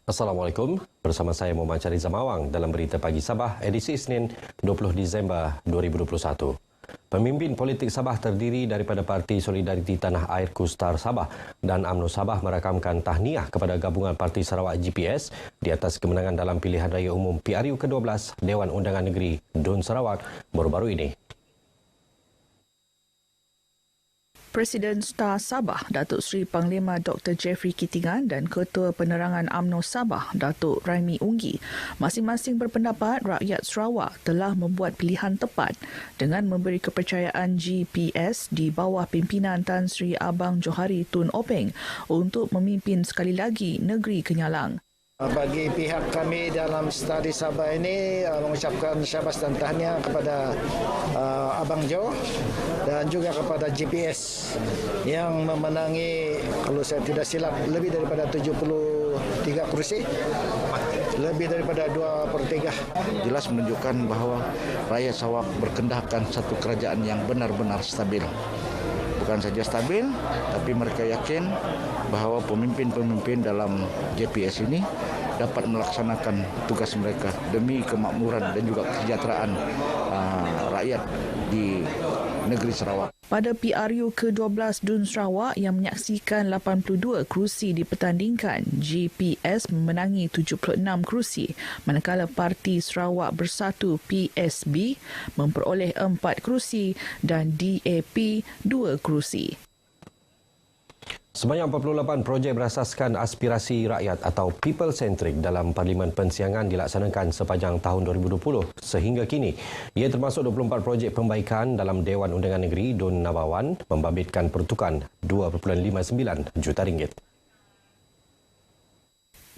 Assalamualaikum, bersama saya Muhammad Syariza Mawang dalam Berita Pagi Sabah edisi Isnin 20 Disember 2021. Pemimpin politik Sabah terdiri daripada Parti Solidariti Tanah Air Kustar Sabah dan UMNO Sabah merakamkan tahniah kepada gabungan Parti Sarawak GPS di atas kemenangan dalam pilihan raya umum PRU ke-12 Dewan Undangan Negeri Dun Sarawak baru-baru ini. Presiden Star Sabah, Datuk Seri Panglima Dr. Jeffrey Kitingan dan Ketua Penerangan UMNO Sabah, Datuk Raimi Unggi, masing-masing berpendapat rakyat Sarawak telah membuat pilihan tepat dengan memberi kepercayaan GPS di bawah pimpinan Tan Sri Abang Johari Tun Openg untuk memimpin sekali lagi negeri Kenyalang. Bagi pihak kami dalam Stadi Sabah ini mengucapkan syabas dan tahniah kepada Abang Jo dan juga kepada GPS yang memenangi, kalau saya tidak silap, lebih daripada 73 kursi, lebih daripada 2/3. Jelas menunjukkan bahawa rakyat Sarawak berkehendakkan satu kerajaan yang benar-benar stabil. Bukan saja stabil, tapi mereka yakin bahawa pemimpin-pemimpin dalam JPS ini dapat melaksanakan tugas mereka demi kemakmuran dan juga kesejahteraan rakyat di negeri Sarawak. Pada PRU ke-12 Dun Sarawak yang menyaksikan 82 kerusi dipertandingkan, GPS memenangi 76 kerusi, manakala Parti Sarawak Bersatu PSB memperoleh 4 kerusi dan DAP 2 kerusi. Sebanyak 48 projek berasaskan aspirasi rakyat atau people-centric dalam Parlimen Pensiangan dilaksanakan sepanjang tahun 2020 sehingga kini. Ia termasuk 24 projek pembaikan dalam Dewan Undangan Negeri Dun Nabawan membabitkan pertukaran RM2.59 juta.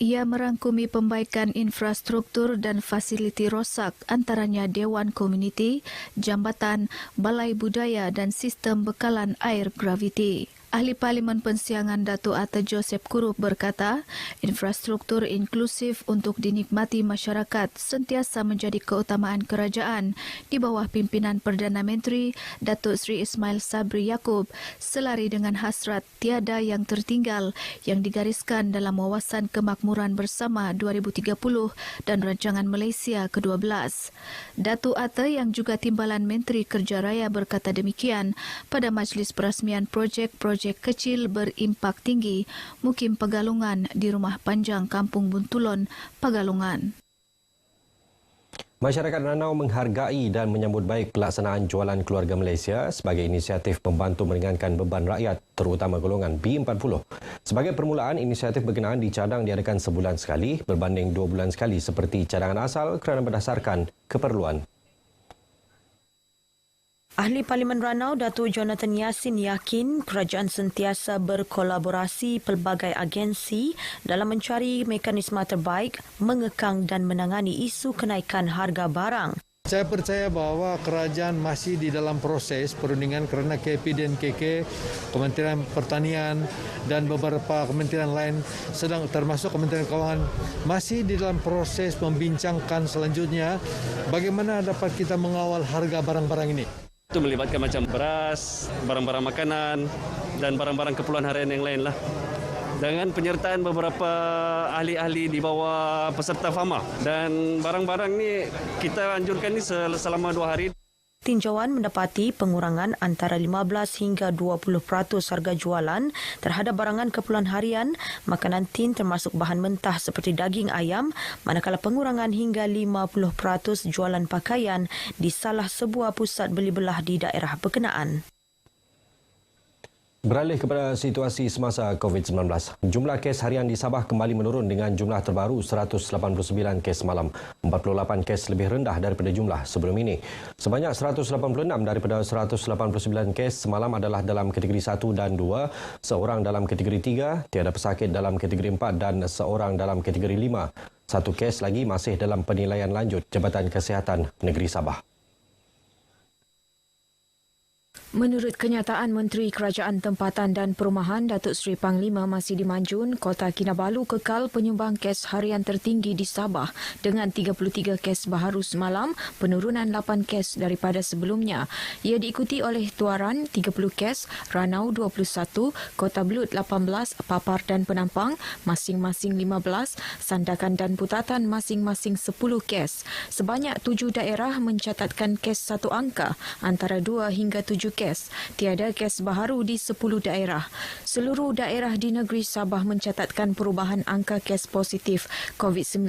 Ia merangkumi pembaikan infrastruktur dan fasiliti rosak antaranya Dewan Komuniti, Jambatan, Balai Budaya dan sistem bekalan air graviti. Ahli Parlimen Pensiangan Datuk Ata Joseph Kurup berkata, infrastruktur inklusif untuk dinikmati masyarakat sentiasa menjadi keutamaan kerajaan di bawah pimpinan Perdana Menteri Datuk Seri Ismail Sabri Yaakob selari dengan hasrat tiada yang tertinggal yang digariskan dalam Wawasan Kemakmuran Bersama 2030 dan Rancangan Malaysia ke-12. Datuk Ata yang juga Timbalan Menteri Kerja Raya berkata demikian pada majlis perasmian projek kecil berimpak tinggi Mukim Pagalungan di Rumah Panjang Kampung Buntulon, Pagalungan. Masyarakat Ranau menghargai dan menyambut baik pelaksanaan Jualan Keluarga Malaysia sebagai inisiatif membantu meringankan beban rakyat terutama golongan B40. Sebagai permulaan, inisiatif berkenaan dicadang diadakan sebulan sekali berbanding 2 bulan sekali seperti cadangan asal kerana berdasarkan keperluan. Ahli Parlimen Ranau Datuk Jonathan Yassin yakin kerajaan sentiasa berkolaborasi pelbagai agensi dalam mencari mekanisme terbaik mengekang dan menangani isu kenaikan harga barang. Saya percaya bahawa kerajaan masih di dalam proses perundingan kerana KP dan KK, Kementerian Pertanian dan beberapa kementerian lain sedang termasuk Kementerian Kewangan masih di dalam proses membincangkan selanjutnya bagaimana dapat kita mengawal harga barang-barang ini. Itu melibatkan macam beras, barang-barang makanan dan barang-barang keperluan harian yang lain lah. Dengan penyertaan beberapa ahli-ahli di bawah peserta FAMA. Dan barang-barang ni kita anjurkan ni selama 2 hari. Tinjauan mendapati pengurangan antara 15 hingga 20% harga jualan terhadap barangan keperluan harian, makanan tin termasuk bahan mentah seperti daging ayam, manakala pengurangan hingga 50% jualan pakaian di salah sebuah pusat beli belah di daerah berkenaan. Beralih kepada situasi semasa COVID-19, jumlah kes harian di Sabah kembali menurun dengan jumlah terbaru 189 kes malam, 48 kes lebih rendah daripada jumlah sebelum ini. Sebanyak 186 daripada 189 kes semalam adalah dalam kategori 1 dan 2, seorang dalam kategori 3, tiada pesakit dalam kategori 4 dan seorang dalam kategori 5. Satu kes lagi masih dalam penilaian lanjut Jabatan Kesihatan Negeri Sabah. Menurut kenyataan Menteri Kerajaan Tempatan dan Perumahan Datuk Seri Panglima Masidi Manjun, Kota Kinabalu kekal penyumbang kes harian tertinggi di Sabah dengan 33 kes baharu semalam, penurunan 8 kes daripada sebelumnya. Ia diikuti oleh Tuaran 30 kes, Ranau 21, Kota Belud 18, Papar dan Penampang masing-masing 15, Sandakan dan Putatan masing-masing 10 kes. Sebanyak 7 daerah mencatatkan kes satu angka antara 2 hingga 7 kes. Tiada kes baharu di 10 daerah. Seluruh daerah di negeri Sabah mencatatkan perubahan angka kes positif COVID-19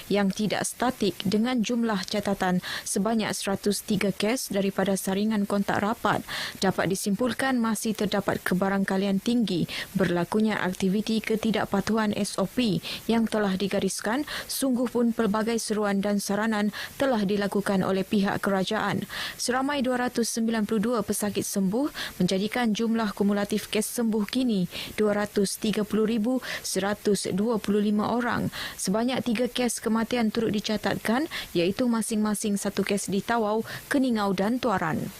yang tidak statik dengan jumlah catatan sebanyak 103 kes daripada saringan kontak rapat. Dapat disimpulkan masih terdapat kebarangkalian tinggi berlakunya aktiviti ketidakpatuhan SOP yang telah digariskan, sungguh pun pelbagai seruan dan saranan telah dilakukan oleh pihak kerajaan. Seramai 292 pesakit sembuh menjadikan jumlah kumulatif kes sembuh kini 230,125 orang. Sebanyak 3 kes kematian turut dicatatkan iaitu masing-masing 1 kes di Tawau, Keningau dan Tuaran.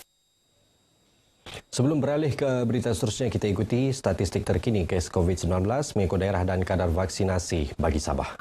Sebelum beralih ke berita seterusnya, kita ikuti statistik terkini kes COVID-19 mengikut daerah dan kadar vaksinasi bagi Sabah.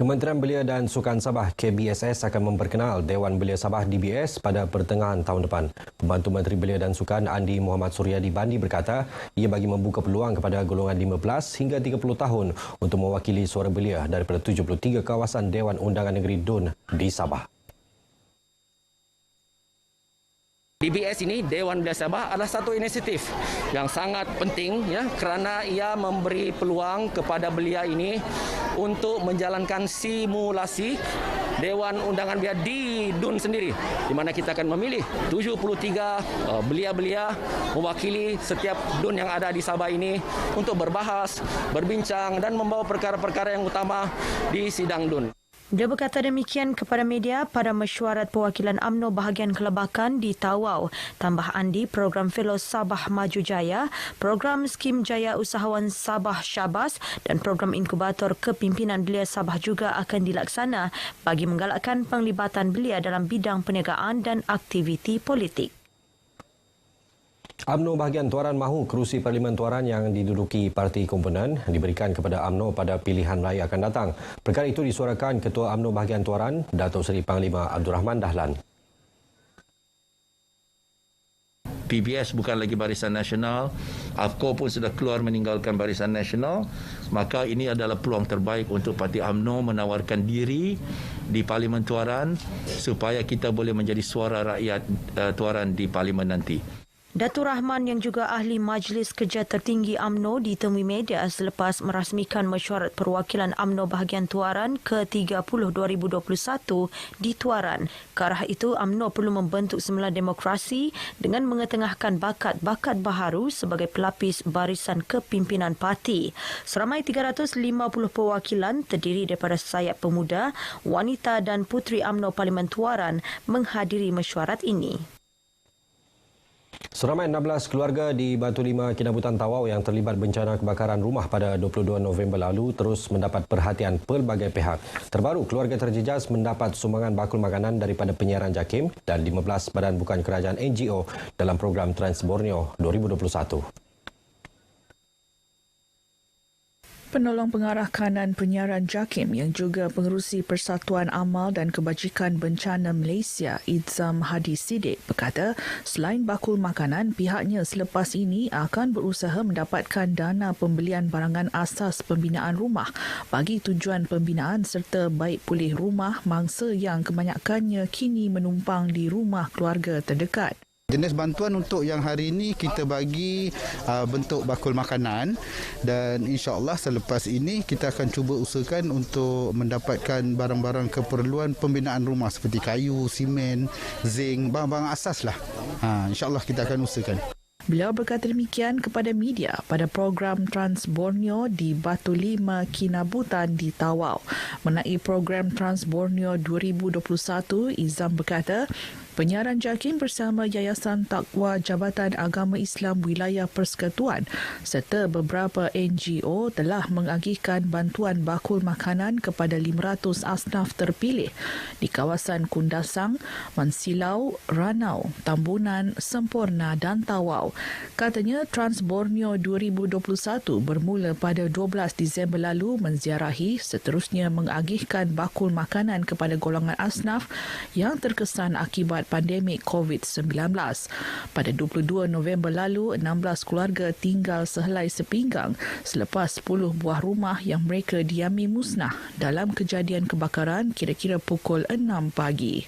Kementerian Belia dan Sukan Sabah KBSS akan memperkenal Dewan Belia Sabah DBS pada pertengahan tahun depan. Pembantu Menteri Belia dan Sukan Andi Muhammad Suryadi Bandi berkata ia bagi membuka peluang kepada golongan 15 hingga 30 tahun untuk mewakili suara belia daripada 73 kawasan Dewan Undangan Negeri DUN di Sabah. DBS ini, Dewan Belia Sabah, adalah satu inisiatif yang sangat penting ya, kerana ia memberi peluang kepada belia ini untuk menjalankan simulasi Dewan Undangan Belia di DUN sendiri, di mana kita akan memilih 73 belia-belia mewakili setiap DUN yang ada di Sabah ini untuk berbahas, berbincang dan membawa perkara-perkara yang utama di sidang DUN. Dia berkata demikian kepada media pada mesyuarat perwakilan UMNO bahagian Kelabakan di Tawau. Tambah Andi, program Fellow Sabah Maju Jaya, program Skim Jaya Usahawan Sabah Syabas dan program inkubator kepimpinan belia Sabah juga akan dilaksana bagi menggalakkan penglibatan belia dalam bidang perniagaan dan aktiviti politik. UMNO bahagian Tuaran mahu kerusi Parlimen Tuaran yang diduduki parti komponen diberikan kepada UMNO pada pilihan raya akan datang. Perkara itu disuarakan Ketua UMNO bahagian Tuaran, Datuk Seri Panglima Abdul Rahman Dahlan. PBS bukan lagi Barisan Nasional, AFCO pun sudah keluar meninggalkan Barisan Nasional, maka ini adalah peluang terbaik untuk Parti UMNO menawarkan diri di Parlimen Tuaran supaya kita boleh menjadi suara rakyat Tuaran di Parlimen nanti. Datuk Rahman yang juga ahli Majlis Kerja Tertinggi UMNO ditemui media selepas merasmikan mesyuarat perwakilan UMNO bahagian Tuaran ke-30 2021 di Tuaran. Ke arah itu, UMNO perlu membentuk semula demokrasi dengan mengetengahkan bakat-bakat baharu sebagai pelapis barisan kepimpinan parti. Seramai 350 perwakilan terdiri daripada sayap pemuda, wanita dan puteri UMNO Parlimen Tuaran menghadiri mesyuarat ini. Seramai 16 keluarga di Batu Lima, Kinabutan Tawau yang terlibat bencana kebakaran rumah pada 22 November lalu terus mendapat perhatian pelbagai pihak. Terbaru, keluarga terjejas mendapat sumbangan bakul makanan daripada penyiaran JAKIM dan 15 badan bukan kerajaan NGO dalam program Trans Borneo 2021. Penolong Pengarah Kanan Penyiaran JAKIM yang juga pengerusi Persatuan Amal dan Kebajikan Bencana Malaysia, Izzam Hadi Siddiq, berkata selain bakul makanan, pihaknya selepas ini akan berusaha mendapatkan dana pembelian barangan asas pembinaan rumah bagi tujuan pembinaan serta baik pulih rumah mangsa yang kebanyakannya kini menumpang di rumah keluarga terdekat. Jenis bantuan untuk yang hari ini kita bagi bentuk bakul makanan dan insya-Allah selepas ini kita akan cuba usahakan untuk mendapatkan barang-barang keperluan pembinaan rumah seperti kayu, simen, zinc, barang-barang asas lah. Insya-Allah kita akan usahakan. Beliau berkata demikian kepada media pada program Trans Borneo di Batu Lima Kinabutan di Tawau. Mengenai program Trans Borneo 2021, Izam berkata, penyiaran JAKIM bersama Yayasan Taqwa Jabatan Agama Islam Wilayah Persekutuan serta beberapa NGO telah mengagihkan bantuan bakul makanan kepada 500 asnaf terpilih di kawasan Kundasang, Mansilau, Ranau, Tambunan, Semporna dan Tawau. Katanya Trans Borneo 2021 bermula pada 12 Disember lalu menziarahi seterusnya mengagihkan bakul makanan kepada golongan asnaf yang terkesan akibat pandemik COVID-19. Pada 22 November lalu, 16 keluarga tinggal sehelai sepinggang selepas 10 buah rumah yang mereka diami musnah dalam kejadian kebakaran kira-kira pukul 6 pagi.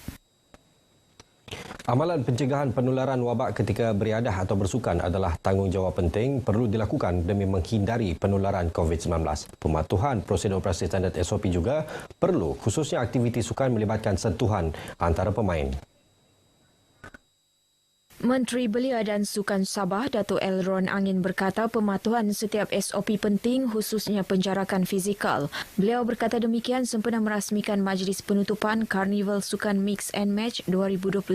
Amalan pencegahan penularan wabak ketika beriadah atau bersukan adalah tanggungjawab penting perlu dilakukan demi menghindari penularan COVID-19. Pematuhan prosedur operasi standard SOP juga perlu, khususnya aktiviti sukan melibatkan sentuhan antara pemain. Menteri Belia dan Sukan Sabah, Datuk Elron Angin berkata pematuhan setiap SOP penting khususnya penjarakan fizikal. Beliau berkata demikian sempena merasmikan majlis penutupan Karnival Sukan Mix and Match 2021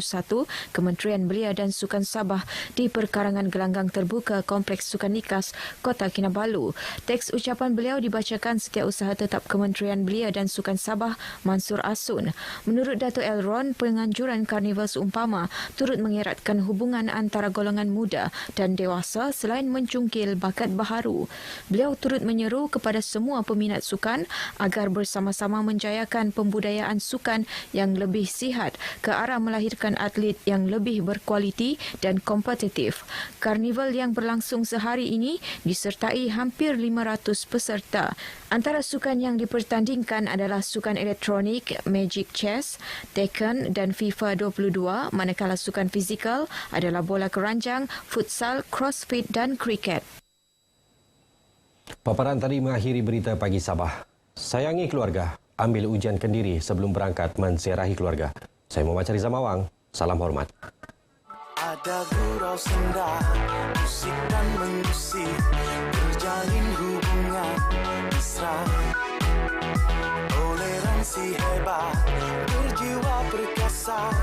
Kementerian Belia dan Sukan Sabah di perkarangan gelanggang terbuka Kompleks Sukan Nikas, Kota Kinabalu. Teks ucapan beliau dibacakan Setiausaha Tetap Kementerian Belia dan Sukan Sabah, Mansur Asun. Menurut Datuk Elron, penganjuran Karnival seumpama turut mengeratkan hubungan antara golongan muda dan dewasa selain mencungkil bakat baharu. Beliau turut menyeru kepada semua peminat sukan agar bersama-sama menjayakan pembudayaan sukan yang lebih sihat ke arah melahirkan atlet yang lebih berkualiti dan kompetitif. Karnival yang berlangsung sehari ini disertai hampir 500 peserta. Antara sukan yang dipertandingkan adalah sukan elektronik, Magic Chess, Tekken dan FIFA 22, manakala sukan fizikal adalah bola keranjang, futsal, crossfit dan kriket. Paparan tadi mengakhiri berita pagi Sabah. Sayangi keluarga, ambil ujian kendiri sebelum berangkat menziarahi keluarga. Saya Muhammad Rizal Mawang, salam hormat. Ada gurau senda, musik dan mengusik, terjalin hubungan mesra. Toleransi hebat, berjiwa perkasa.